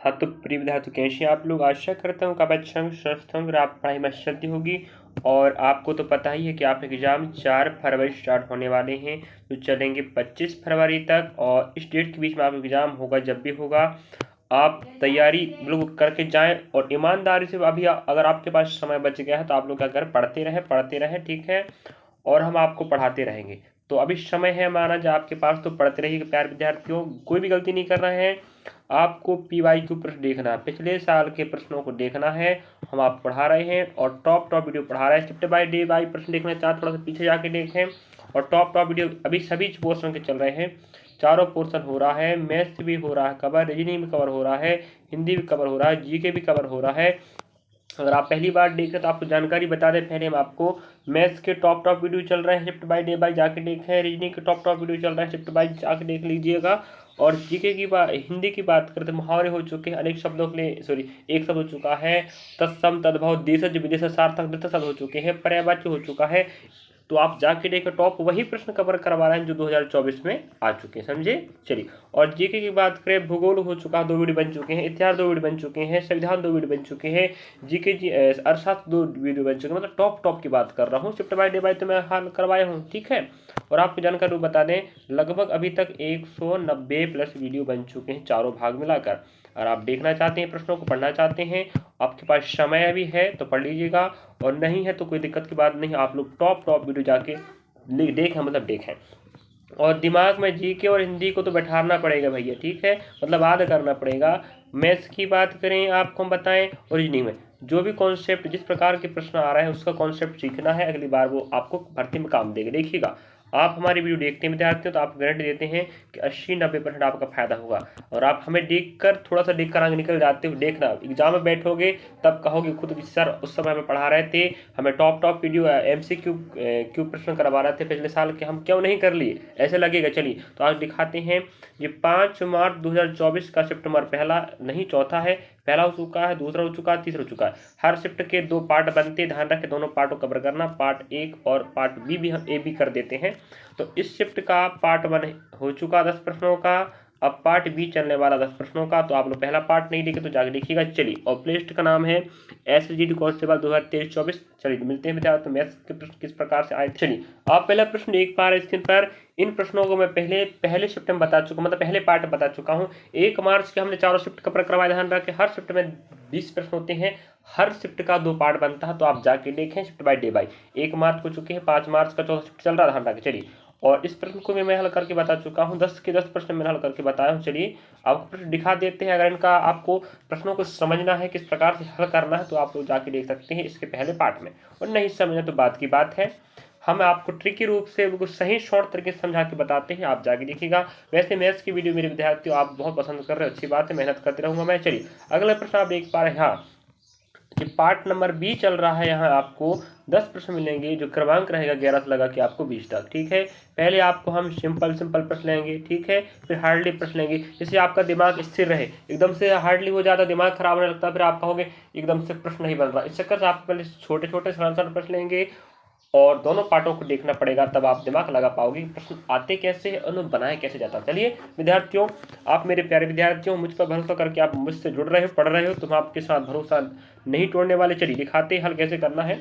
हाँ तो प्रिय विद्यार्थी कैसे आप लोग, आशा करता हूँ कि आप अच्छे होंगे, स्वस्थ होंगे और आप पढ़ाई में चलती होगी। और आपको तो पता ही है कि आप एग्ज़ाम 4 फरवरी स्टार्ट होने वाले हैं, जो चलेंगे 25 फरवरी तक। और इस डेट के बीच में आप एग्ज़ाम होगा, जब भी होगा आप तैयारी बिल्कुल करके जाएं। और ईमानदारी से अभी अगर आपके पास समय बच गया है तो आप लोग क्या करें, पढ़ते रहें, ठीक है। और हम आपको पढ़ाते रहेंगे। तो अभी समय है हमारा जो आपके पास, तो पढ़ते रहिए प्यारे विद्यार्थियों। कोई भी गलती नहीं करना है, आपको PYQ प्रश्न देखना है, पिछले साल के प्रश्नों को देखना है। हम आप पढ़ा रहे हैं और टॉप वीडियो पढ़ा रहे हैं। शिफ्ट बाय डे बाय प्रश्न देखना चाहते थोड़ा सा पीछे जाके देखें। और टॉप वीडियो अभी सभी पोर्शन के चल रहे हैं, चारों पोर्शन हो रहा है। मैथ्स भी हो रहा है कवर, रीजनिंग भी कवर हो रहा है, हिंदी भी कवर हो रहा है, GK भी कवर हो रहा है। अगर आप पहली बार देख रहे हैं तो आपको जानकारी बता दें, पहले हम आपको मैथ्स के टॉप वीडियो चल रहे हैं, शिफ्ट बाय डे बाय जाके देखें। रीजनिंग के टॉप वीडियो चल रहे हैं, शिफ्ट बाय जाके देख लीजिएगा। और GK की बात, हिंदी की बात करते हैं, मुहावरे हो चुके हैं अनेक शब्दों के लिए, सॉरी एक शब्द हो चुका है, तत्सम तद्भव देशज विदेश सार्थक वृत्त शब्द हो चुके हैं, पर्यायवाची हो चुका है। तो आप जाके देखो, टॉप वही प्रश्न कवर करवा रहे हैं जो 2024 में आ चुके हैं, समझे। चलिए, और GK की बात करें, भूगोल हो चुका, 2 वीडियो बन चुके हैं, इतिहास 2 वीडियो बन चुके हैं, संविधान 2 वीडियो बन चुके हैं, GK अर्थशास्त्र 2 वीडियो बन चुके हैं। मतलब टॉप की बात कर रहा हूँ। शिफ्ट बाय डे बाय तो मैं हाल करवाया हूँ, ठीक है। और आपको जानकारी बता दें, लगभग अभी तक 190 प्लस वीडियो बन चुके हैं चारों भाग मिलाकर। अगर आप देखना चाहते हैं, प्रश्नों को पढ़ना चाहते हैं, आपके पास समय भी है तो पढ़ लीजिएगा, और नहीं है तो कोई दिक्कत की बात नहीं, आप लोग टॉप वीडियो जाके देखें, मतलब देखें। और दिमाग में GK और हिंदी को तो बैठाना पड़ेगा भैया, ठीक है, मतलब याद करना पड़ेगा। मैथ्स की बात करें, आपको हम बताएं, और रीजनिंग में जो भी कॉन्सेप्ट, जिस प्रकार के प्रश्न आ रहे हैं उसका कॉन्सेप्ट सीखना है, अगली बार वो आपको भर्ती में काम देगा। देखिएगा, आप हमारी वीडियो देखते हैं विद्यार्थी, तो आप गारंटी देते हैं कि 80-90% आपका फायदा होगा। और आप हमें देखकर, थोड़ा सा देखकर आगे निकल जाते हो, देखना एग्जाम में बैठोगे तब कहोगे खुद कि सर उस समय हमें पढ़ा रहे थे, हमें टॉप वीडियो MCQ क्यों प्रश्न करवा रहे थे पिछले साल के, हम क्यों नहीं कर लिए, ऐसे लगेगा। चलिए, तो आज दिखाते हैं। ये 5 मार्च 2024 का शिफ्ट नंबर पहला नहीं चौथा है। पहला हो चुका है, दूसरा हो चुका है, तीसरा हो चुका है। हर शिफ्ट के 2 पार्ट बनते हैं, ध्यान रखें, दोनों पार्ट को कवर करना। पार्ट 1 और पार्ट B भी हम A भी कर देते हैं। तो इस शिफ्ट का पार्ट 1 हो चुका 10 प्रश्नों का, अब पार्ट B चलने वाला 10 प्रश्नों का। तो आप लोग पहला पार्ट नहीं देखे तो जाके देखिएगा। चलिए, और प्लेलिस्ट का नाम है SGD कांस्टेबल 2023-24। चलिए, मिलते हैं विद्यार्थी, मैथ्स के प्रश्न किस प्रकार से आए। चलिए, आप पहला प्रश्न देख पा रहे हैं स्क्रीन पर। इन प्रश्नों को मैं पहले शिफ्ट में बता चुका, मतलब पहले पार्ट बता चुका हूँ। 1 मार्च के हमने चारों शिफ्ट कवर करवाया, ध्यान रखें। हर शिफ्ट में 20 प्रश्न होते हैं, हर शिफ्ट का 2 पार्ट बनता है, तो आप जाके देखें शिफ्ट बाय डे बाय। 1 मार्च को चुके हैं, 5 मार्च का चौथा शिफ्ट चल रहा है, ध्यान रखें। चलिए, और इस प्रश्न को भी मैं हल करके बता चुका हूँ, 10 के 10 प्रश्न मैंने हल करके बताया हूँ। चलिए, आपको प्रश्न दिखा देते हैं। अगर इनका आपको प्रश्नों को समझना है, किस प्रकार से हल करना है, तो आप लोग जाके देख सकते हैं इसके पहले पार्ट में। और नहीं समझना तो बात की बात है, हम आपको ट्रिकी रूप से बिल्कुल सही शॉर्ट तरीके से समझा के बताते हैं, आप जाके देखिएगा। वैसे मैथ्स की वीडियो मेरे विद्यार्थियों आप बहुत पसंद कर रहे हो, अच्छी बात है, मेहनत करते रहूँगा मैं। चलिए, अगला प्रश्न आप देख पा रहे हैं, हाँ, कि पार्ट नंबर B चल रहा है। यहाँ आपको 10 प्रश्न मिलेंगे, जो क्रमांक रहेगा 11 से लगा के आपको 20 तक, ठीक है। पहले आपको हम सिंपल प्रश्न लेंगे, ठीक है, फिर हार्डली प्रश्न लेंगे, जिससे आपका दिमाग स्थिर रहे। एकदम से हार्डली हो जाता, दिमाग खराब होने लगता, फिर आप कहोगे एकदम से प्रश्न नहीं बन रहा। इस चक्कर से आप पहले छोटे सरल प्रश्न लेंगे, और दोनों पार्टों को देखना पड़ेगा, तब आप दिमाग लगा पाओगे प्रश्न आते कैसे हैं और बनाए कैसे जाता है। चलिए विद्यार्थियों, आप मेरे प्यारे विद्यार्थियों, मुझ पर भरोसा करके आप मुझसे जुड़ रहे हो, पढ़ रहे हो, तो हम आपके साथ भरोसा नहीं तोड़ने वाले। चलिए दिखाते हैं हल कैसे करना है।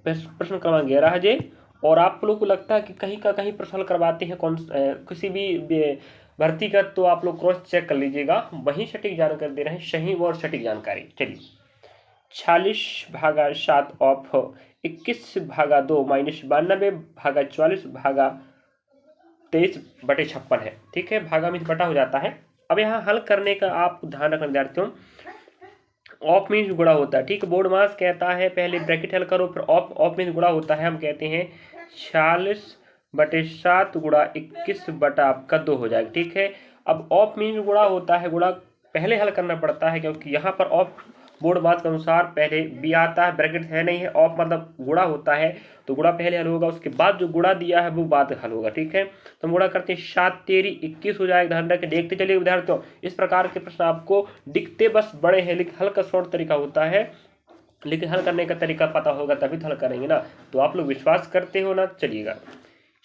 प्रश्न क्रमांक 11 है जे, और आप लोगों को लगता है कि कहीं का कहीं प्रश्न हल करवाते हैं किसी भी भर्ती का, तो आप लोग क्रॉस चेक कर लीजिएगा, वहीं सटीक जानकारी दे रहे हैं, सही और सटीक जानकारी। चलिए, 46/7 ऑफ 21/2 माइनस 92/44/23/56 है, ठीक है। भागा में बटा हो जाता है। अब यहाँ हल करने का आप ध्यान रखना विद्यार्थियों, ऑफ मीन्स गुणा होता है, ठीक है। बोर्ड मास कहता है पहले ब्रैकेट हल करो, फिर ऑफ मीन्स गुणा होता है। हम कहते हैं 46/7 गुणा 21/2 हो जाएगा, ठीक है। अब ऑफ मीन्स गुणा होता है, गुणा पहले हल करना पड़ता है, क्योंकि यहाँ पर ऑफ बोर्ड मास के अनुसार पहले B आता है, ब्रैकेट है नहीं है, ऑफ मतलब गुणा होता है, तो गुणा पहले हल होगा, उसके बाद जो गुणा दिया है वो बाद हल होगा, ठीक है। तो हम गुणा करते हैं, 7 तेरी 21 हो जाएगा, ध्यान रखें। देखते चलिए विद्यार्थियों, इस प्रकार के प्रश्न आपको दिखते बस बड़े हैं, लेकिन हल का शॉर्ट तरीका होता है, लेकिन हल करने का तरीका पता होगा तभी तो हल करेंगे ना। तो आप लोग विश्वास करते हो ना। चलिएगा,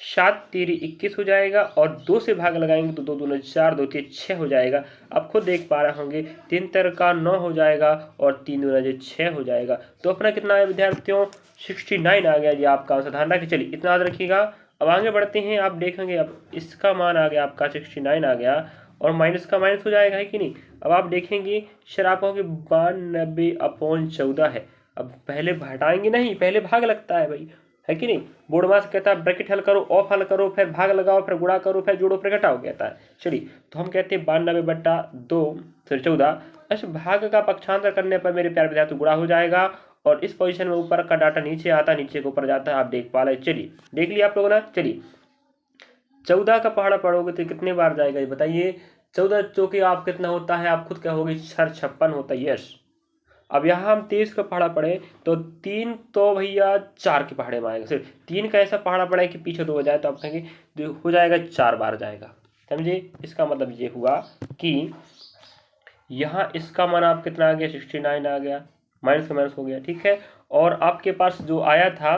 7 तेरी 21 हो जाएगा और 2 से भाग लगाएंगे तो 2 दूना 4, 2 तीन 6 हो जाएगा। आप खुद देख पा रहे होंगे 3 का 9 हो जाएगा और 3 दूना 6 हो जाएगा। तो अपना कितना है विद्यार्थियों 69 आ गया जी आपका आंसर। ध्यान रखिए, चलिए इतना याद रखिएगा। अब आगे बढ़ते हैं, आप देखेंगे अब इसका मान आ गया आपका 69 आ गया और माइनस का माइनस हो जाएगा, है कि नहीं। अब आप देखेंगे सर आप कहोगे 92/14 है। अब पहले हटाएंगे नहीं, पहले भाग लगता है भाई, है कि नहीं। बोर्ड मास कहता है ब्रैकेट हल करो, ऑफ हल करो, फिर भाग लगाओ, फिर गुणा करो, फिर जोड़ो, फिर घटाओ कहता है। चलिए तो हम कहते हैं 92/2 फिर 14। अच्छा, भाग का पक्षांतर करने पर मेरे प्यारे विद्यार्थी गुणा हो जाएगा और इस पोजीशन में ऊपर का डाटा नीचे आता, नीचे के ऊपर जाता है, आप देख पा रहे। चलिए देख लिया आप लोगों ने। चलिए 14 का पहाड़ा पढ़ोगे तो कितने बार जाएगा ये बताइए। 14 चौके आप कितना होता है, आप खुद कहोगे 56 होता है। यस। अब यहाँ हम 23 का पहाड़ा पढ़े तो 3 तो भैया 4 के पहाड़े में आएगा। सिर्फ 3 का ऐसा पहाड़ा पड़ा है कि पीछे 2 हो जाए तो आप कहेंगे हो जाएगा 4 बार जाएगा। समझे, इसका मतलब ये हुआ कि यहाँ इसका मान आप कितना आ गया 69 आ गया, माइनस का माइनस हो गया, ठीक है। और आपके पास जो आया था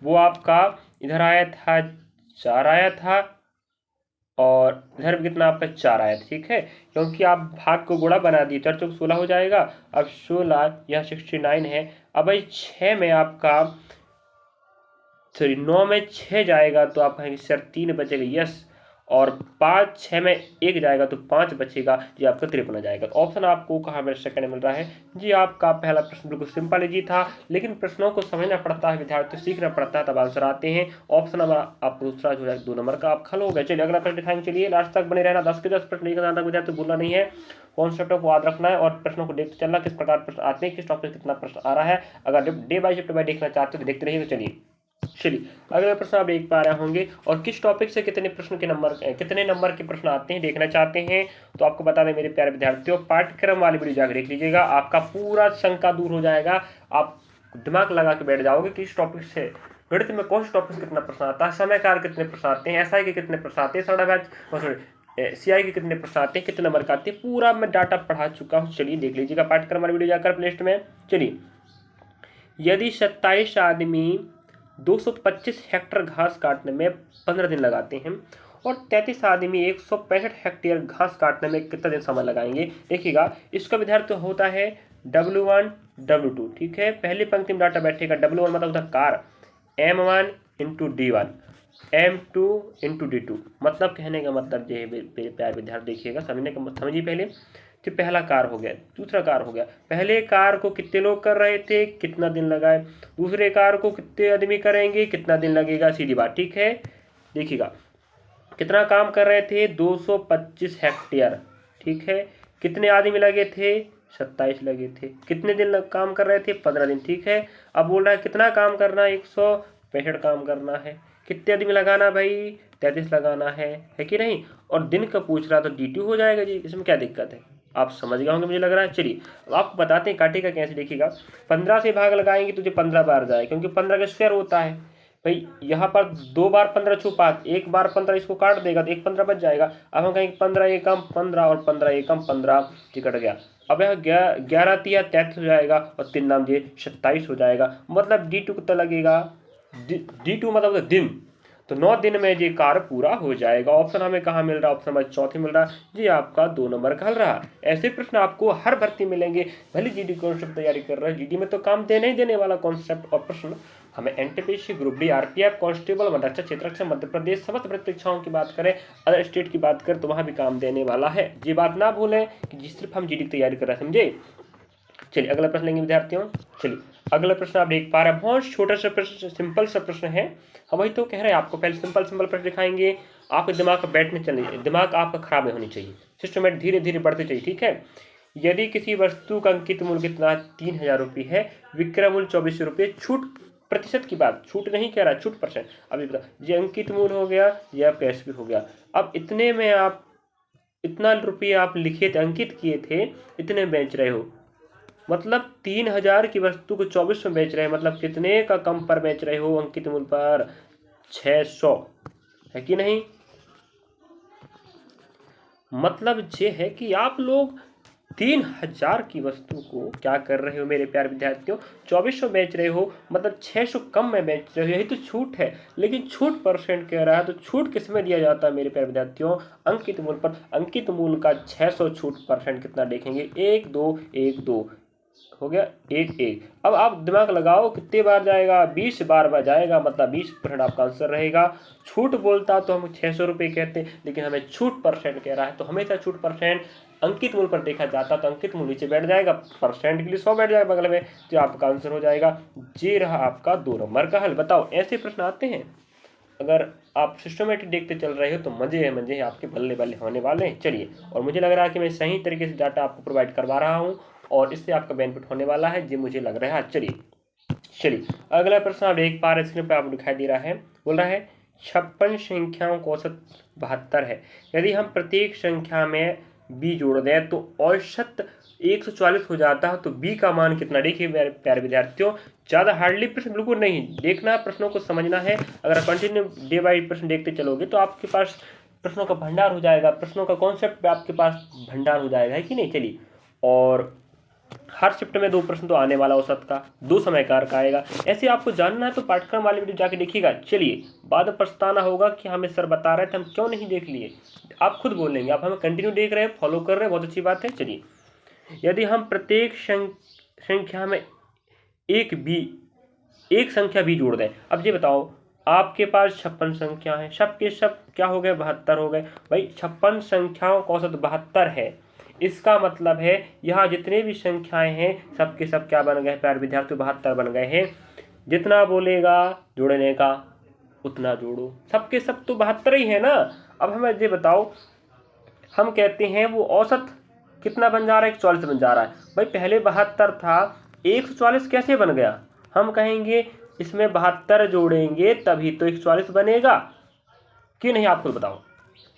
वो आपका इधर आया था 4 आया था और इधर भी कितना आपका 4 आया था, ठीक है। क्योंकि आप भाग को गुणा बना दिए, 4 चौक 16 हो जाएगा। अब 16 यह 69 है। अब भाई 6 में आपका सॉरी 9 में 6 जाएगा तो आप कहेंगे सर 3 बचेगा। यस। और 5 6 में 1 जाएगा तो 5 बचेगा जी, आपका 53 आ जाएगा। तो ऑप्शन आपको कहाँ में सेकंड मिल रहा है जी। आपका पहला प्रश्न बिल्कुल सिंपल जी था, लेकिन प्रश्नों को समझना पड़ता है विद्यार्थी, सीखना पड़ता है तब आंसर आते हैं। ऑप्शन नंबर आप दूसरा जो है 2 नंबर का आप खल हो गए। चलिए अगला प्रश्न दिखाएंगे, चलिए लास्ट तक बने रहना। 10 के 10 प्रश्न एक तक विद्यार्थी बोलना नहीं है, कॉन्सेप्ट को याद रखना है और प्रश्नों को देखते चलना, किस प्रकार प्रश्न आते हैं, किस टॉपिक कितना प्रश्न आ रहा है। अगर डे बाई शिफ्ट बाई देखना चाहते हो तो देखते रहिए। चलिए अगला प्रश्न आप देख पा रहे होंगे और किस टॉपिक से कितने प्रश्न के नंबर कितने नंबर के प्रश्न आते हैं देखना चाहते हैं तो आपको बता दें मेरे प्यारे विद्यार्थियों, पाठ्यक्रम वाली वीडियो जाकर देख लीजिएगा, आपका पूरा शंका दूर हो जाएगा। आप दिमाग लगा के बैठ जाओगे कि इस टॉपिक से गणित में कौन से टॉपिक से कितना प्रश्न आता है, समय काल कितने प्रश्न आते हैं, एसआई के कितने प्रश्न आते हैं, सड़ा बैच सीआई के कितने प्रश्न आते हैं, कितने नंबर का आते हैं, पूरा मैं डाटा पढ़ा चुका हूँ। चलिए देख लीजिएगा पाठ्यक्रम वाली वीडियो जाकर प्ले लिस्ट में। चलिए यदि 27 आदमी 225 हेक्टेयर घास काटने में 15 दिन लगाते हैं और 33 आदमी 165 हेक्टेयर घास काटने में कितना दिन समय लगाएंगे, देखिएगा इसका विद्यार्थी होता है W1 W2, ठीक है। पहली पंक्ति में डाटा बैठेगा, W1 मतलब होता है car, M1 into D1, M2 into D2। मतलब कहने का मतलब ये है प्यार विद्यार्थी, देखिएगा समझिए पहले। तो पहला कार हो गया, दूसरा कार हो गया। पहले कार को कितने लोग कर रहे थे, कितना दिन लगाए, दूसरे कार को कितने आदमी करेंगे, कितना दिन लगेगा, सीधी बात, ठीक है। देखिएगा कितना काम कर रहे थे 225 हेक्टेयर, ठीक है। कितने आदमी लगे थे 27 लगे थे। कितने दिन काम कर रहे थे 15 दिन, ठीक है। अब बोल रहा है कितना काम करना है 165 काम करना है। कितने आदमी लगाना भाई 33 लगाना है कि नहीं। और दिन का पूछ रहा तो D2 हो जाएगा जी, इसमें क्या दिक्कत है, आप समझ गए होंगे मुझे लग रहा है। चलिए अब आपको बताते हैं काटेगा कैसे, देखिएगा 15 से भाग लगाएंगे तो 15 बार जाए, क्योंकि 15 का स्क्वायर होता है भाई। यहाँ पर 2 बार 15 छुपा, 1 बार 15 इसको काट देगा तो 1 15 बच जाएगा। अब हम कहेंगे 15 एकम 15 और 15 एकम 15 कट गया। अब यहाँ 11 तिया 33 हो जाएगा और 3 नाम दिए 27 हो जाएगा। मतलब D2 कितना लगेगा, D2 मतलब दिन, तो 9 दिन में ये कार्य पूरा हो जाएगा। ऑप्शन हमें कहाँ मिल रहा है, ऑप्शन हमें चौथी मिल रहा है जी, आपका 2 नंबर का हल रहा। ऐसे प्रश्न आपको हर भर्ती मिलेंगे, भले जीडी कॉन्सेप्ट तैयारी कर रहे हैं, जीडी में तो काम देने ही देने वाला कॉन्सेप्ट और प्रश्न हमें NTPC, group D, RPF, constable, मदरसा क्षेत्र मध्य प्रदेश समस्त परीक्षाओं की बात करें, अदर स्टेट की बात करें तो वहाँ भी काम देने वाला है। ये बात ना भूलें कि सिर्फ हम जीडी की तैयारी कर रहे हैं, समझे। चलिए अगला प्रश्न लेंगे विद्यार्थियों। चलिए अगला प्रश्न आप देख पा रहे हैं, बहुत छोटा सा प्रश्न, सिंपल सा प्रश्न है। हम वही तो कह रहे हैं आपको, पहले सिंपल प्रश्न दिखाएंगे, आपके दिमाग का बैठने चाहिए, दिमाग आपका खराब नहीं होनी चाहिए, सिस्टमेटिक धीरे धीरे बढ़ते चाहिए, ठीक है। यदि किसी वस्तु का अंकित मूल्य कितना 3000 रुपये है, विक्रय मूल्य 24 रुपये, छूट प्रतिशत की बात, छूट नहीं कह रहा, छूट परसेंट। अभी बता, ये अंकित मूल्य हो गया, यह कैश भी हो गया। अब इतने में आप इतना रुपये आप लिखे थे, अंकित किए थे, इतने बेच रहे हो, मतलब 3000 की वस्तु को 24 में बेच रहे हैं, मतलब कितने का कम पर बेच रहे हो अंकित मूल्य पर, 600, है कि नहीं। मतलब ये है कि आप लोग 3000 की वस्तु को क्या कर रहे हो मेरे प्यारे विद्यार्थियों, 2400 बेच रहे हो, मतलब 600 कम में बेच रहे हो, यही तो छूट है। लेकिन छूट परसेंट कह रहा है, तो छूट किस में दिया जाता है मेरे प्यारे विद्यार्थियों, अंकित मूल पर। अंकित मूल का 600 छूट परसेंट कितना देखेंगे, 1 2 1 2 हो गया, 1 1। अब आप दिमाग लगाओ कितने बार जाएगा, 20 बार जाएगा, मतलब 20% आपका आंसर रहेगा। छूट बोलता तो हम 600 रुपये कहते, लेकिन हमें छूट परसेंट कह रहा है, तो हमेशा छूट परसेंट अंकित मूल पर देखा जाता, तो अंकित मूल नीचे बैठ जाएगा, परसेंट के लिए 100 बैठ जाएगा बगल में, जो आपका आंसर हो जाएगा। ये रहा आपका 2 नंबर का हल। बताओ ऐसे प्रश्न आते हैं, अगर आप सिस्टमेटिक देखते चल रहे हो तो मजे आपके बल्ले बल्ले होने वाले हैं। चलिए, और मुझे लग रहा है कि मैं सही तरीके से डाटा आपको प्रोवाइड करवा रहा हूँ और इससे आपका बेनिफिट होने वाला है, ये मुझे लग रहा है। चलिए अगला प्रश्न आप देख पा रहे स्क्रीन पर, आपको दिखाई दे रहा है, बोल रहा है 56 संख्याओं का औसत 72 है। यदि हम प्रत्येक संख्या में b जोड़ दें तो औसत 144 हो जाता है, तो b का मान कितना। देखिए मेरे प्यारे विद्यार्थियों, ज़्यादा हार्डली प्रश्न बिल्कुल नहीं देखना, प्रश्नों को समझना है। अगर कंटिन्यू डे बाई प्रश्न देखते चलोगे तो आपके पास प्रश्नों का भंडार हो जाएगा, प्रश्नों का कॉन्सेप्ट आपके पास भंडार हो जाएगा, है कि नहीं। चलिए, और हर शिफ्ट में 2 प्रश्न तो आने वाला औसत का, 2 समयकार का आएगा। ऐसे आपको जानना है तो पाठ्यक्रम वाले वीडियो जाके देखिएगा। चलिए, बाद में पछताना होगा कि हमें सर बता रहे थे, हम क्यों नहीं देख लिए। आप खुद बोलेंगे, आप हमें कंटिन्यू देख रहे हैं, फॉलो कर रहे हैं, बहुत अच्छी बात है। चलिए, यदि हम प्रत्येक संख्या में एक संख्या भी जोड़ दें। अब ये बताओ, आपके पास 56 संख्या है, सब के सब क्या हो गए, 72 हो गए। भाई 56 संख्याओं का औसत 72 है, इसका मतलब है यहाँ जितने भी संख्याएं हैं सबके सब क्या बन गए प्यारे विद्यार्थियों, 72 बन गए हैं। जितना बोलेगा जोड़ने का उतना जोड़ो, सबके सब तो 72 ही है ना। अब हमें ये बताओ, हम कहते हैं वो औसत कितना बन जा रहा है, 144 बन जा रहा है। भाई पहले 72 था, 144 कैसे बन गया। हम कहेंगे इसमें 72 जोड़ेंगे तभी तो 144 बनेगा, कि नहीं। आप खुद बताओ,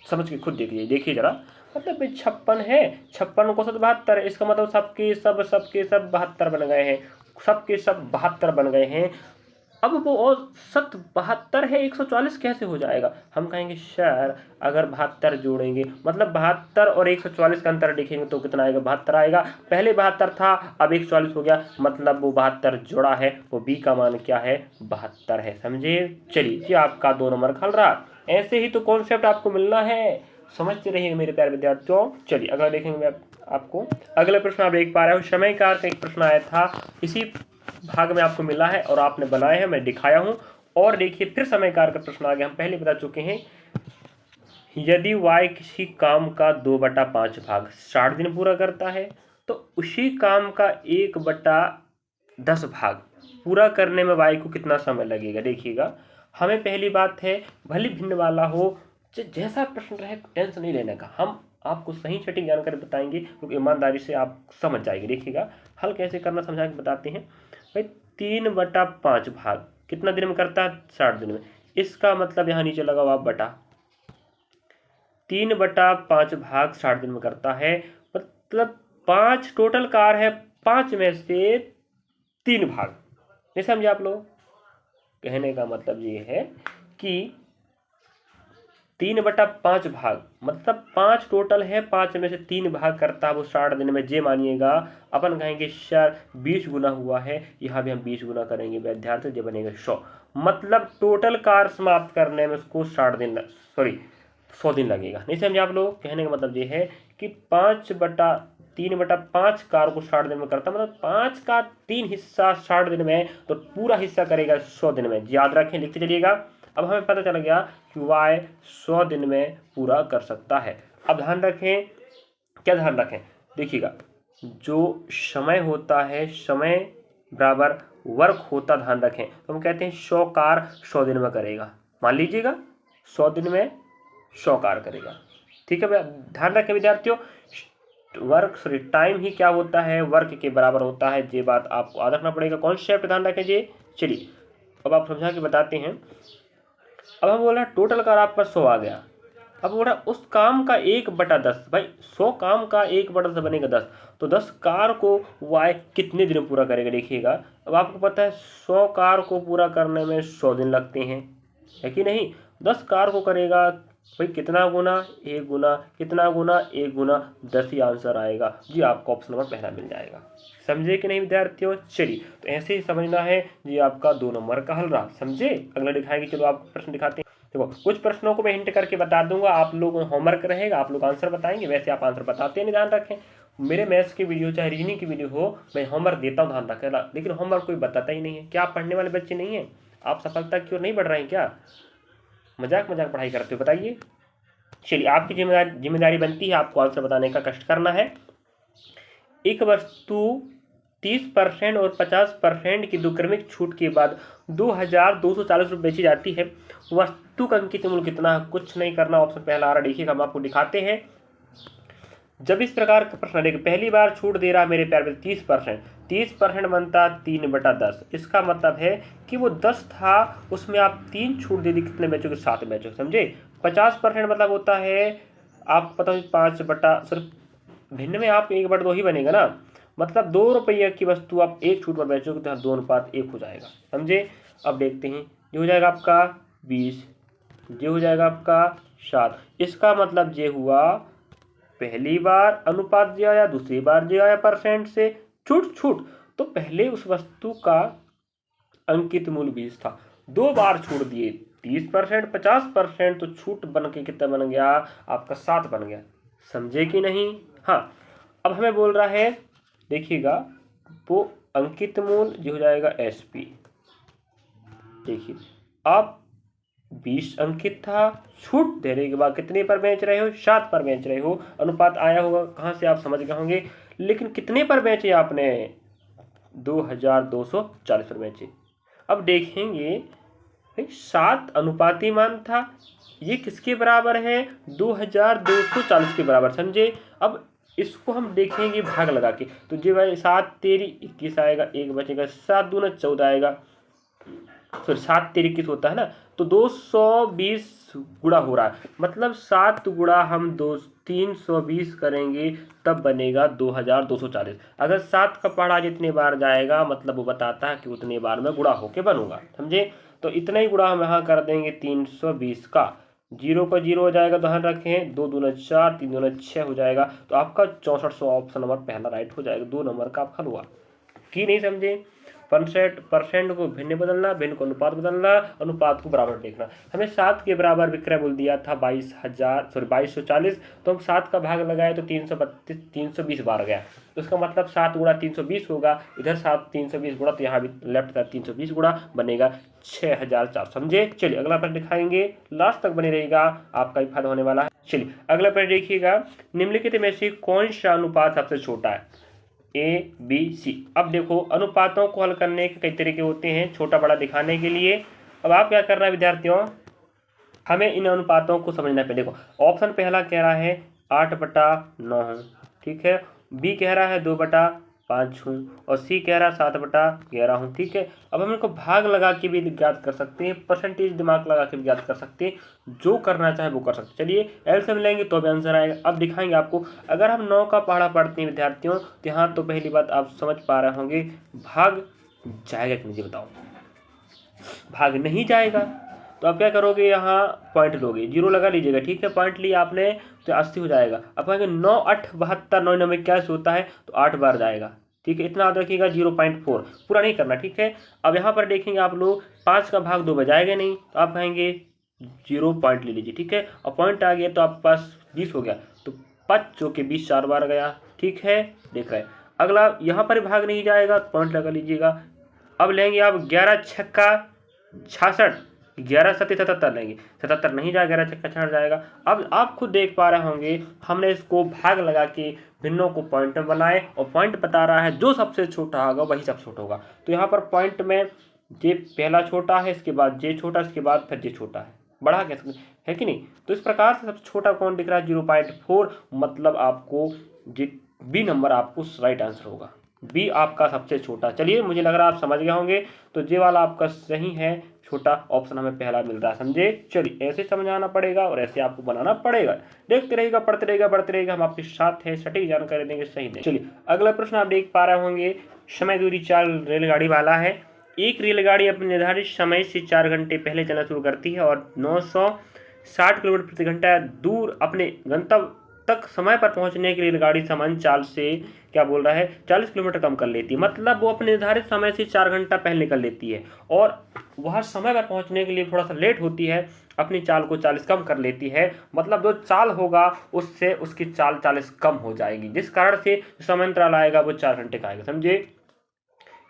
समझ के खुद देखिए जरा। मतलब 56 है, 56 को 72 है, इसका मतलब सबके सब 72 बन गए हैं, सबके सब 72 बन गए हैं। अब वो औसत 72 है, 144 कैसे हो जाएगा। हम कहेंगे सर अगर 72 जोड़ेंगे, मतलब 72 और 144 का अंतर देखेंगे तो कितना आएगा, 72 आएगा। पहले 72 था, अब 144 हो गया, मतलब वो 72 जोड़ा है, वो b का मान क्या है, 72 है। समझे। चलिए, ये आपका 2 नंबर खल रहा। ऐसे ही तो कॉन्सेप्ट आपको मिलना है, समझते रहिए मेरे प्यारे विद्यार्थियों। चलिए अगला देखेंगे मैं आपको। अगला प्रश्न आप देख पा रहे हो, समयकार का एक प्रश्न आया था, इसी भाग में आपको मिला है और आपने बनाए हैं, मैं दिखाया हूं। और देखिए फिर समयकार का प्रश्न आ गया, हम पहले बता चुके हैं। यदि y किसी काम का 2/5 भाग 60 दिन पूरा करता है, तो उसी काम का 1/10 भाग पूरा करने में y को कितना समय लगेगा। देखिएगा, हमें पहली बात है, भले भिन्न वाला हो, जैसा प्रश्न रहे टेंशन नहीं लेने का, हम आपको सही सटीक जानकारी बताएंगे, क्योंकि ईमानदारी से आप समझ जाएंगे। देखिएगा, हल कैसे करना समझा के बताते हैं। भाई 3/5 भाग कितना दिन में करता है, 60 दिन में। इसका मतलब यहाँ नीचे लगा हुआ बटा, 3/5 भाग 60 दिन में करता है, मतलब 5 टोटल कार है, 5 में से 3 भाग। नहीं समझे आप लोग, कहने का मतलब ये है कि 3/5 भाग मतलब 5 टोटल है, 5 में से 3 भाग करता है वो 60 दिन में। जे मानिएगा, अपन कहेंगे सर 20 गुना हुआ है, यहाँ भी हम 20 गुना करेंगे विद्यार्थी, जो बनेगा 100। मतलब टोटल कार्य समाप्त करने में उसको 100 दिन लगेगा। नहीं समझे आप लोग, कहने का मतलब ये है कि 3/5 कार को 60 दिन में करता, मतलब 5 का 3 हिस्सा 60 दिन में, तो पूरा हिस्सा करेगा 100 दिन में। याद रखें, लिखते चलिएगा। अब हमें पता चल गया कि y 100 दिन में पूरा कर सकता है। अब ध्यान रखें, क्या ध्यान रखें, देखिएगा, जो समय होता है, समय बराबर वर्क होता, ध्यान रखें। तो हम कहते हैं 100 कार 100 दिन में करेगा, मान लीजिएगा 100 दिन में 100 कार करेगा। ठीक है, ध्यान रखें विद्यार्थियों, टाइम ही क्या होता है, वर्क के बराबर होता है। ये बात आपको याद रखना पड़ेगा, कॉन्सेप्ट ध्यान रखें जी। चलिए अब आप समझा के बताते हैं। अब हम बोल रहे हैं टोटल कार आपका 100 आ गया, अब बोल रहा है उस काम का 1/10। भाई 100 काम का 1/10 बनेगा 10, तो 10 कार को y कितने दिन में पूरा करेगा। देखिएगा, अब आपको पता है 100 कार को पूरा करने में 100 दिन लगते हैं, है कि नहीं। 10 कार को करेगा भाई कितना गुना, 1 गुना, कितना गुना, 1 गुना, 10 ही आंसर आएगा जी। आपको ऑप्शन नंबर पहला मिल जाएगा। समझे कि नहीं विद्यार्थियों? चलिए तो ऐसे ही समझना है जी। आपका 2 नंबर का हल रहा, समझे? अगला दिखाएंगे, चलो आपको प्रश्न दिखाते हैं। देखो कुछ प्रश्नों को मैं हिंट करके बता दूंगा, आप लोग होमवर्क रहेगा, आप लोग आंसर बताएंगे। वैसे आप आंसर बताते हैं, ध्यान रखें। मेरे मैथ्स की वीडियो चाहे रीजनिंग की वीडियो हो, मैं होमवर्क देता हूँ, ध्यान रखेगा। लेकिन होमवर्क कोई बताता ही नहीं है। क्या आप पढ़ने वाले बच्चे नहीं हैं? आप सफलता की ओर नहीं बढ़ रहे हैं क्या? मजाक मजाक पढ़ाई करते हो, बताइए। चलिए आपकी जिम्मेदारी बनती है आपको आंसर बताने का कष्ट करना है। एक वस्तु 30% और 50% की दुक्रमिक छूट के बाद 2240 रुपये बेची जाती है। वस्तु का अंकित मूल्य कितना है? कुछ नहीं करना, ऑप्शन पहला आ रहा, देखिएगा हम आपको दिखाते हैं। जब इस प्रकार का प्रश्न देखिए, पहली बार छूट दे रहा मेरे प्यार में 30%, 30% बनता 3/10। इसका मतलब है कि वो 10 था, उसमें आप 3 छूट दे दी, कितने बैचों के? 7 बैचों, समझे? 50% मतलब होता है, आपको पता है 5 सिर्फ भिन्न में आप 1/2 ही बनेगा ना, मतलब 2 रुपये की वस्तु आप 1 छूट पर बेचोगे तो 2:1 हो जाएगा, समझे? अब देखते हैं, ये हो जाएगा आपका 20, ये हो जाएगा आपका 7। इसका मतलब ये हुआ पहली बार अनुपात दिया या दूसरी बार दिया या परसेंट से छूट छूट, तो पहले उस वस्तु का अंकित मूल्य 20 था, 2 बार छूट दिए 30%, 50%, तो छूट बन के कितना बन गया? आपका 7 बन गया, समझे कि नहीं? हाँ, अब हमें बोल रहा है, देखिएगा, वो अंकित मूल्य जो हो जाएगा SP। देखिए आप 20 अंकित था, छूट देने के बाद कितने पर बेच रहे हो? 7 पर बेच रहे हो। अनुपात आया होगा कहाँ से, आप समझ गए होंगे। लेकिन कितने पर बेचे आपने? 2240 पर बेचे। अब देखेंगे 7 अनुपाती मान था, ये किसके बराबर है? 2240 के बराबर, समझे? अब इसको हम देखेंगे भाग लगा के, तो जी भाई 7 तेरी 21 आएगा, 1 बचेगा, 7 दूना 14 आएगा, फिर 7 तेरी 21 होता है ना, तो 220 गुणा हो रहा है, मतलब 7 गुणा हम 320 करेंगे तब बनेगा 2240। अगर 7 का पढ़ा जितने बार जाएगा, मतलब वो बताता है कि उतने बार में गुणा होके बनूंगा, समझे? तो इतना ही गुणा हम यहाँ कर देंगे 320 का, 0 का 0 हो जाएगा, ध्यान रखें, 2 दूना 4, 3 दूना 6 हो जाएगा, तो आपका 6400 ऑप्शन नंबर पहला राइट हो जाएगा। 2 नंबर का हल हुआ कि नहीं, समझे? परसेंट को भिन्न बदलना, भिन्न को अनुपात बदलना, अनुपात को बराबर देखना। हमें 7 के बराबर विक्रय मूल्य दिया था 2240, तो हम 7 का भाग लगाए तो 320 बार गया, तो इसका मतलब 7 गुणा 320 होगा, इधर 7 320 गुणा, तो यहाँ भी लेफ्ट का 320 गुणा बनेगा 6400, समझे? चलिए अगला प्रश्न दिखाएंगे, लास्ट तक बने रहेगा, आपका भी फायदा होने वाला है। चलिए अगला प्रश्न देखिएगा, निम्नलिखित में से कौन सा अनुपात सबसे छोटा है? ABC। अब देखो अनुपातों को हल करने के कई तरीके होते हैं, छोटा बड़ा दिखाने के लिए। अब आप क्या करना है विद्यार्थियों, हमें इन अनुपातों को समझना है। देखो ऑप्शन पहला कह रहा है 8/9, ठीक है। बी कह रहा है 2/5 हूँ, और सी कह रहा है 7/11 हूँ, ठीक है। अब हम इनको भाग लगा के भी ज्ञात कर सकते हैं, परसेंटेज दिमाग लगा के भी ज्ञात कर सकते हैं, जो करना चाहे वो कर सकते हैं। चलिए एलसीएम लेंगे तो भी आंसर आएगा। अब दिखाएंगे आपको, अगर हम 9 का पहाड़ा पढ़ते हैं विद्यार्थियों, तो यहाँ तो पहली बात आप समझ पा रहे होंगे, भाग जाएगा कि नहीं बताओ? भाग नहीं जाएगा, तो आप क्या करोगे, यहाँ पॉइंट लोगे, 0 लगा लीजिएगा, ठीक है। पॉइंट लिया आपने तो 80 हो जाएगा। अब कहेंगे 9 8 72, 9 में क्या होता है, तो 8 बार जाएगा, ठीक है। इतना याद रखिएगा, 0.4 पूरा नहीं करना, ठीक है। अब यहाँ पर देखेंगे आप लोग, 5 का भाग 2 बजाएगा नहीं, तो आप कहेंगे 0 पॉइंट ले लीजिए, ठीक है। और पॉइंट आ गया तो आपके पास 20 हो गया, तो 5 चौके 20 4 बार गया, ठीक है। देख रहे हैं अगला, यहाँ पर भाग नहीं जाएगा, पॉइंट लगा लीजिएगा। अब लेंगे आप 11 छक्का 66, 11 सत्ती 77 लेंगे, 77 नहीं जाएगा, 11 छक्का 66 जाएगा। अब आप खुद देख पा रहे होंगे, हमने इसको भाग लगा के भिन्नों को पॉइंट में बनाए, और पॉइंट बता रहा है जो सबसे छोटा होगा वही सबसे छोटा होगा। तो यहाँ पर पॉइंट में जे पहला छोटा है, इसके बाद जे छोटा, इसके बाद फिर जे छोटा है, बढ़ा क्या है कि नहीं? तो इस प्रकार से सबसे छोटा कौन दिख रहा है? 0.4, मतलब आपको बी नंबर आपको राइट आंसर होगा, बी आपका सबसे छोटा। चलिए मुझे लग रहा है आप समझ गए होंगे, तो जे वाला आपका सही है, छोटा ऑप्शन हमें पहला मिल रहा है, समझे? चलिए ऐसे समझाना पड़ेगा और ऐसे आपको बनाना पड़ेगा, देखते रहेगा, पढ़ते रहेगा, बढ़ते रहेगा, हम आपके साथ हैं, सटीक जानकारी देंगे, सही देंगे। चलिए अगला प्रश्न आप देख पा रहे होंगे, समय दूरी 4 रेलगाड़ी वाला है। एक रेलगाड़ी अपने निर्धारित समय से 4 घंटे पहले चलना शुरू करती है और 900 60 किलोमीटर प्रति घंटा दूर अपने गंतव्य तक समय पर पहुंचने के लिए गाड़ी सामान्य चाल से क्या बोल रहा है 40 किलोमीटर कम कर लेती है। मतलब वो अपने निर्धारित समय से 4 घंटा पहले निकल लेती है और वह समय पर पहुंचने के लिए थोड़ा सा लेट होती है, अपनी चाल को 40 कम कर लेती है। मतलब जो चाल होगा उससे उसकी चाल 40 कम हो जाएगी, जिस कारण से समय अंतराल आएगा वो 4 घंटे का आएगा। समझे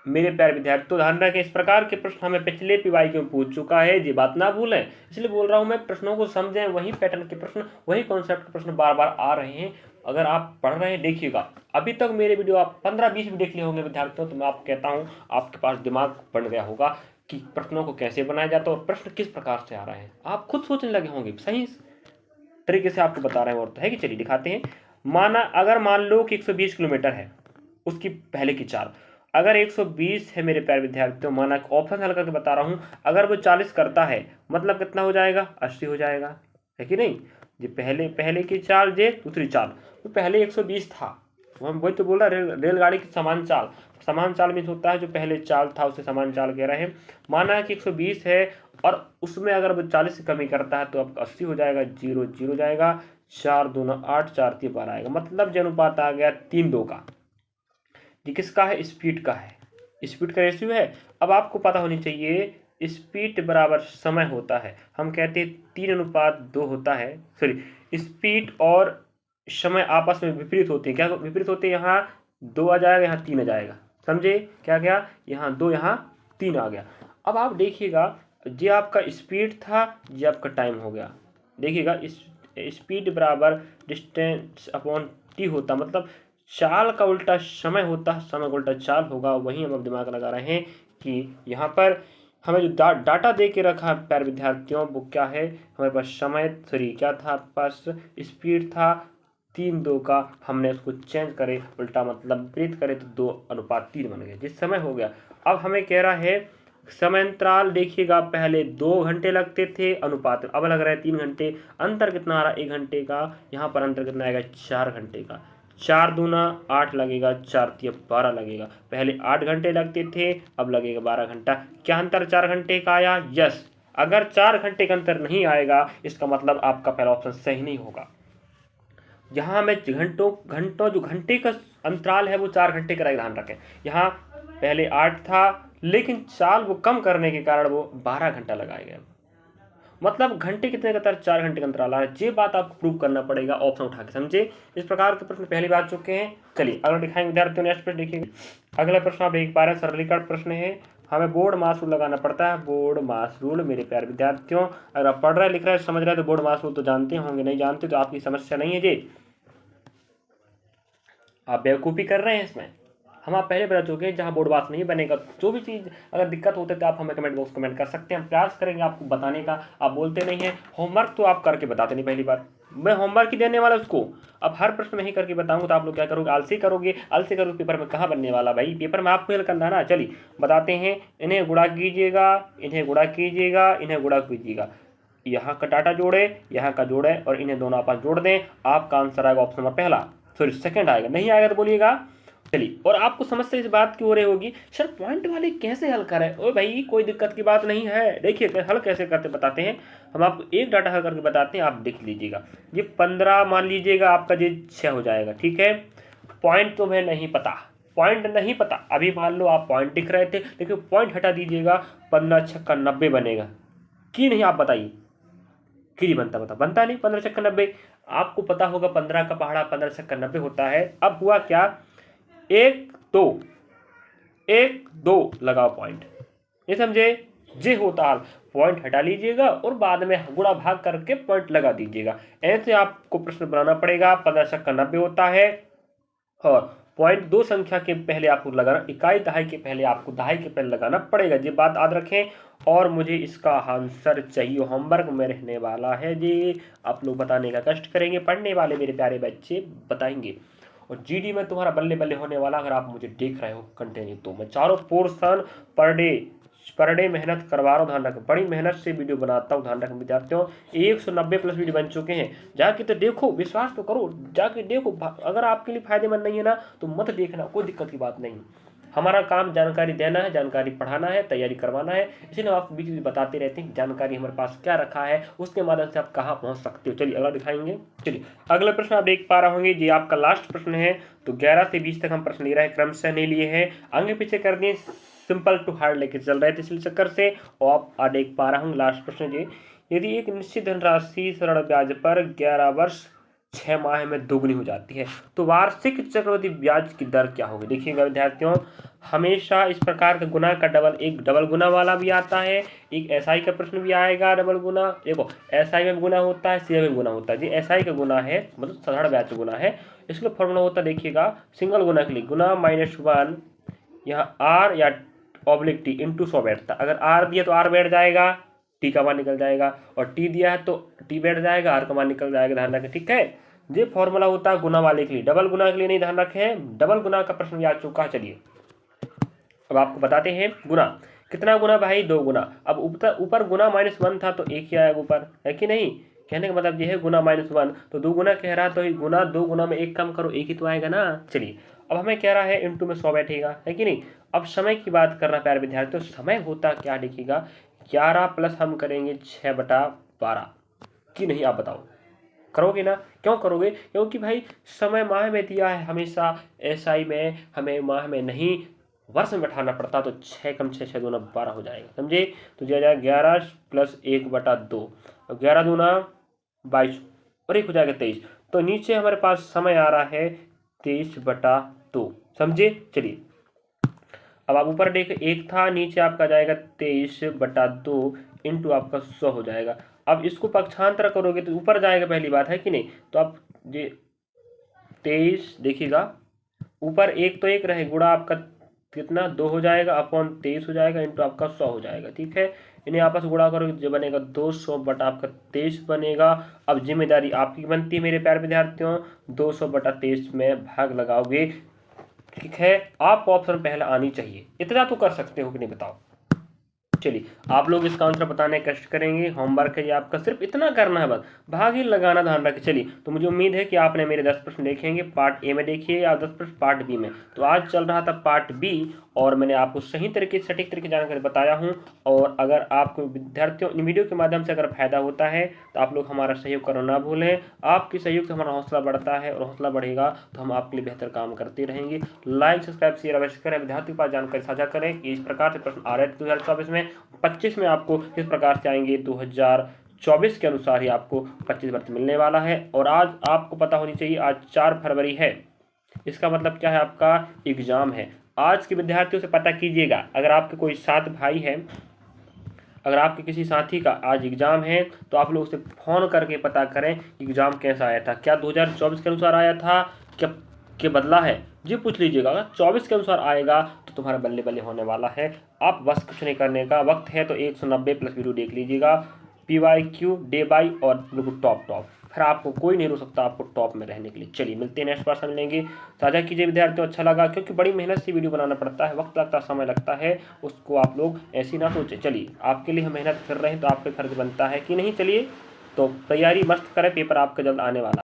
मेरे प्यारे विद्यार्थी? तो ध्यान रखें, इस प्रकार के प्रश्न हमें पिछले पीवाई में पूछ चुका है, ये बात ना भूलें। इसलिए बोल रहा हूं मैं, प्रश्नों को समझें, वही पैटर्न के प्रश्न, वही कॉन्सेप्ट के प्रश्न बार बार आ रहे हैं। अगर आप पढ़ रहे हैं, देखिएगा, अभी तक मेरे वीडियो आप 15-20 भी देख लिए होंगे विद्यार्थियों, तो मैं आपको कहता हूँ आपके पास दिमाग बन गया होगा कि प्रश्नों को कैसे बनाया जाता है और प्रश्न किस प्रकार से आ रहे हैं। आप खुद सोचने लगे होंगे, सही तरीके से आपको बता रहे हैं और तो है कि चलिए दिखाते हैं। अगर मान लो कि 120 किलोमीटर है उसकी पहले की चाल, अगर 120 है मेरे प्यारे विद्यार्थियों, माना ऑप्शन हल करके बता रहा हूं, अगर वो 40 करता है मतलब कितना हो जाएगा, 80 हो जाएगा, है कि नहीं? ये पहले की चाल, ये दूसरी चाल, तो पहले 120 था, हम वही तो बोल रहा, रेलगाड़ी की समान चाल में होता है, जो पहले चाल था उसे समान चाल कह रहे हैं। माना कि 120 है और उसमें अगर वो 40 से कमी करता है तो अब 80 हो जाएगा, 0 0 जाएगा, 4 दूना 8, 4 3 12 आएगा। मतलब जो अनुपात आ गया 3:2 का। ये किसका है? स्पीड का है, स्पीड का रेशियो है। अब आपको पता होनी चाहिए स्पीड बराबर समय होता है, हम कहते हैं 3:2 होता है। सॉरी, स्पीड और समय आपस में विपरीत होते हैं। क्या विपरीत होते हैं? यहाँ 2 आ जाएगा, यहाँ 3 आ जाएगा। समझे क्या गया? यहाँ 2, यहाँ 3 आ गया। अब आप देखिएगा, ये आपका स्पीड था, ये आपका टाइम हो गया। देखिएगा, स्पीड बराबर डिस्टेंस अपॉन टी होता, मतलब चाल का उल्टा समय होता, समय का उल्टा चाल होगा। वहीं हम अब दिमाग लगा रहे हैं कि यहाँ पर हमें जो डाटा दे के रखा है प्यारे विद्यार्थियों, वो क्या है? हमारे पास समय, सॉरी क्या था आपके पास? स्पीड था 3:2 का, हमने उसको चेंज करे, उल्टा मतलब विपरीत करे तो 2:3 बन गया, जिस समय हो गया। अब हमें कह रहा है समय अंतराल, देखिएगा पहले 2 घंटे लगते थे अनुपात, अब लग रहा है 3 घंटे। अंतर कितना आ रहा है? 1 घंटे का। यहाँ पर अंतर कितना आएगा? 4 घंटे का। 4 दूना 8 लगेगा, 4 3 12 लगेगा। पहले 8 घंटे लगते थे, अब लगेगा 12 घंटा। क्या अंतर 4 घंटे का आया? यस। अगर 4 घंटे का अंतर नहीं आएगा, इसका मतलब आपका पहला ऑप्शन सही नहीं होगा। यहाँ में घंटों जो घंटे का अंतराल है वो 4 घंटे का, ध्यान रखें। यहाँ पहले 8 था, लेकिन चाल वो कम करने के कारण वो 12 घंटा लगाया गया। मतलब घंटे कितने का अंतर? 4 घंटे का अंतराल आ रहा है। ये बात आपको प्रूव करना पड़ेगा ऑप्शन उठा के, समझे? इस प्रकार के प्रश्न पहली बार चुके हैं। चलिए अगला दिखाएंगे विद्यार्थियों, नेक्स्ट प्रश्न देखिए। अगला प्रश्न आप देख पा रहे हैं, सरलीकरण प्रश्न है। हमें बोर्ड मास रूल लगाना पड़ता है, बोर्ड मास रूल मेरे प्यारे विद्यार्थियों। अगर आप पढ़ रहे, लिख रहे, समझ रहे तो बोर्ड मास रूल तो जानते होंगे, नहीं जानते तो आपकी समस्या नहीं है जी, आप बेवकूफ़ी कर रहे हैं इसमें। हम आप पहले बता चुके हैं, जहाँ बोर्ड मास नहीं बनेगा, जो भी चीज़ अगर दिक्कत होती है तो आप हमें कमेंट बॉक्स कमेंट कर सकते हैं, हम प्रयास करेंगे आपको बताने का। आप बोलते नहीं हैं, होमवर्क तो आप करके बताते नहीं। पहली बार मैं होमवर्क ही देने वाला उसको, अब हर प्रश्न में ही करके बताऊंगा तो आप लोग क्या करोगे? आलसी करोगे। आलसी करोगे, पेपर में कहाँ बनने वाला भाई? पेपर में आपको हल करना है ना। चलिए बताते हैं। इन्हें गुणा कीजिएगा, इन्हें गुणा कीजिएगा, इन्हें गुणा कीजिएगा, यहाँ का डाटा जोड़े, यहाँ का जोड़े और इन्हें दोनों आपस जोड़ दें, आपका आंसर आएगा ऑप्शन नंबर पहला। सॉरी सेकंड आएगा, नहीं आएगा तो बोलिएगा। चलिए, और आपको समस्या इस बात की हो रही होगी, सर पॉइंट वाले कैसे हल करें? ओ भाई कोई दिक्कत की बात नहीं है। देखिए हल कैसे करते बताते हैं, हम आपको एक डाटा हल करके बताते हैं, आप देख लीजिएगा। ये 15 मान लीजिएगा, आपका ये 6 हो जाएगा, ठीक है। पॉइंट तुम्हें नहीं पता, पॉइंट नहीं पता। अभी मान लो आप पॉइंट दिख रहे थे, लेकिन पॉइंट हटा दीजिएगा, 15 छक्का 90 बनेगा कि नहीं? आप बताइए, क्यों बनता? बनता नहीं। 15 छक्का 90 आपको पता होगा, 15 का पहाड़ा 15 छक्का 90 होता है। अब हुआ क्या? 1 2 लगाओ पॉइंट, ये समझे? जे होता हाल, पॉइंट हटा लीजिएगा और बाद में गुणा भाग करके पॉइंट लगा दीजिएगा। ऐसे आपको प्रश्न बनाना पड़ेगा। 15 छक्का 90 होता है और पॉइंट 2 संख्या के पहले आपको लगाना, इकाई दहाई के पहले आपको दहाई के पहले लगाना पड़ेगा। ये बात याद रखें। और मुझे इसका आंसर चाहिए, होमवर्क में रहने वाला है जी, आप लोग बताने का कष्ट करेंगे, पढ़ने वाले मेरे प्यारे बच्चे बताएंगे। और जीडी में तुम्हारा बल्ले बल्ले होने वाला, अगर आप मुझे देख रहे हो कंटिन्यू, तो मैं चारों पोर्शन पर डे मेहनत करवा रहा हूँ। ध्यान रखें, बड़ी मेहनत से वीडियो बनाता हूँ। ध्यान रखें विद्यार्थियों, 190 प्लस वीडियो बन चुके हैं। जाके तो देखो, विश्वास तो करो, जाके देखो। अगर आपके लिए फायदेमंद नहीं है ना तो मत देखना, कोई दिक्कत की बात नहीं। हमारा काम जानकारी देना है, जानकारी पढ़ाना है, तैयारी करवाना है, इसलिए हम आपको बीच बीच बताते रहते हैं कि जानकारी हमारे पास क्या रखा है, उसके माध्यम से आप कहाँ पहुँच सकते हो। चलिए अगला दिखाएंगे। चलिए अगला प्रश्न आप देख पा रहे होंगे, ये आपका लास्ट प्रश्न है। तो 11 से 20 तक हम प्रश्न ले रहे हैं, क्रमशः नहीं लिए हैं, आगे पीछे कर दिए, सिंपल टू हार्ड लेके चल रहे थे इसलिए चक्कर से। और आप देख पा रहा हूँ लास्ट प्रश्न ये, यदि एक निश्चित धनराशि सरल ब्याज पर 11 वर्ष 6 माह में दोगुनी हो जाती है तो वार्षिक चक्रवृद्धि ब्याज की दर क्या होगी। देखिएगा विद्यार्थियों, हमेशा इस प्रकार का गुना का एक डबल गुना वाला भी आता है, एक एसआई का प्रश्न भी आएगा डबल गुना। देखो एसआई में गुना होता है, सीआई में गुना होता है। जी एसआई का गुना है मतलब साधारण ब्याज का गुना है, इसका फॉर्मूला होता है देखिएगा सिंगल गुना के लिए गुना -1, यहाँ आर या ऑब्लिक टी इंटू 100 बैठता। अगर आर दिया तो आर बैठ जाएगा, टी का मान निकल जाएगा, और टी दिया है तो टी बैठ जाएगा, आर का मान निकल जाएगा। ध्यान रखें, ठीक है। ये फॉर्मूला होता है गुना वाले के लिए, डबल गुना के लिए नहीं, ध्यान रखें। डबल गुना का प्रश्न भी आ चुका है। चलिए अब आपको बताते हैं गुना कितना गुना भाई, 2 गुना। अब ऊपर गुना -1 था तो 1 ही आएगा ऊपर, है कि नहीं। कहने का मतलब ये है गुना -1 तो 2 गुना कह रहा, तो गुना 2 गुना में 1 कम करो, 1 ही तो आएगा ना। चलिए अब हमें कह रहा है इंटू में 100 बैठेगा, है कि नहीं। अब समय की बात कर रहा प्यारे विद्यार्थी, तो समय होता क्या देखिएगा, 11 प्लस हम करेंगे 6/12 कि नहीं, आप बताओ करोगे ना। क्यों करोगे, क्योंकि भाई समय माह में दिया है, हमेशा एसआई में हमें माह में नहीं वर्ष में बैठाना पड़ता, तो 6 कम 6 6 दूना 12 हो जाएगा, समझे। तो दिया जाएगा 11 प्लस 1/2, 11 दूना 22 और 1 हो जाएगा 23। तो नीचे हमारे पास समय आ रहा है 23/2, समझे। चलिए अब आप ऊपर देखें 1 था, नीचे आपका जाएगा 23/2 इंटू आपका 100 हो जाएगा। अब इसको पक्षांतर करोगे तो ऊपर जाएगा, पहली बात है कि नहीं। तो आप ये 23 देखिएगा, ऊपर 1 तो 1 रहे, गुणा आपका कितना 2 हो जाएगा, अपॉन 23 हो जाएगा, इंटू आपका 100 हो जाएगा, ठीक है। इन्हें आपस में गुणा करोगे जो बनेगा 200/23 बनेगा। अब जिम्मेदारी आपकी बनती है मेरे प्यारे विद्यार्थियों, 200/23 में भाग लगाओगे, ठीक है। आपको ऑप्शन पहला आनी चाहिए, इतना तो कर सकते हो कि नहीं बताओ। चलिए आप लोग इसका आंसर बताने का कष्ट करेंगे, होमवर्क है ये आपका, सिर्फ इतना करना है बस, भाग ही लगाना, ध्यान रखें। चलिए तो मुझे उम्मीद है कि आपने मेरे 10 प्रश्न देखेंगे, पार्ट ए में देखिए या 10 प्रश्न पार्ट बी में। तो आज चल रहा था पार्ट बी, और मैंने आपको सही तरीके से सटीक तरीके जानकारी बताया हूँ। और अगर आपको विद्यार्थियों इन वीडियो के माध्यम से अगर फायदा होता है तो आप लोग हमारा सहयोग करना ना भूलें। आपके सहयोग से हमारा हौसला बढ़ता है, और हौसला बढ़ेगा तो हम आपके लिए बेहतर काम करते रहेंगे। लाइक सब्सक्राइब शेयर अवश्य करें, विद्यार्थियों के पास जानकारी साझा करें कि इस प्रकार से प्रश्न आ रहे थे 2024 में, 25 में आपको किस प्रकार से आएंगे, 2024 के अनुसार ही आपको 25 भर्ती मिलने वाला है। और आज आपको पता होनी चाहिए आज 4 फरवरी है, इसका मतलब क्या है, आपका एग्जाम है। आज के विद्यार्थियों से पता कीजिएगा, अगर आपके कोई 7 भाई है, अगर आपके किसी साथी का आज एग्जाम है तो आप लोग उसे फ़ोन करके पता करें कि एग्ज़ाम कैसा आया था, क्या 2024 के अनुसार आया था, क्या के बदला है, ये पूछ लीजिएगा। अगर 24 के अनुसार आएगा तो तुम्हारा बल्ले बल्ले होने वाला है। आप बस कुछ नहीं करने का, वक्त है तो 190 प्लस वीडियो देख लीजिएगा, PYQ डे बाई, और बिल्कुल टॉप, फिर आपको कोई नहीं रोक सकता आपको टॉप में रहने के लिए। चलिए मिलते हैं नेक्स्ट बार, मिलेंगे। साझा कीजिए विद्यार्थियों, अच्छा लगा, क्योंकि बड़ी मेहनत से वीडियो बनाना पड़ता है, वक्त लगता है, समय लगता है, उसको आप लोग ऐसी ना सोचें। चलिए आपके लिए हम मेहनत कर रहे हैं तो आपके फर्ज बनता है कि नहीं। चलिए तो तैयारी मस्त करें, पेपर आपका जल्द आने वाला है।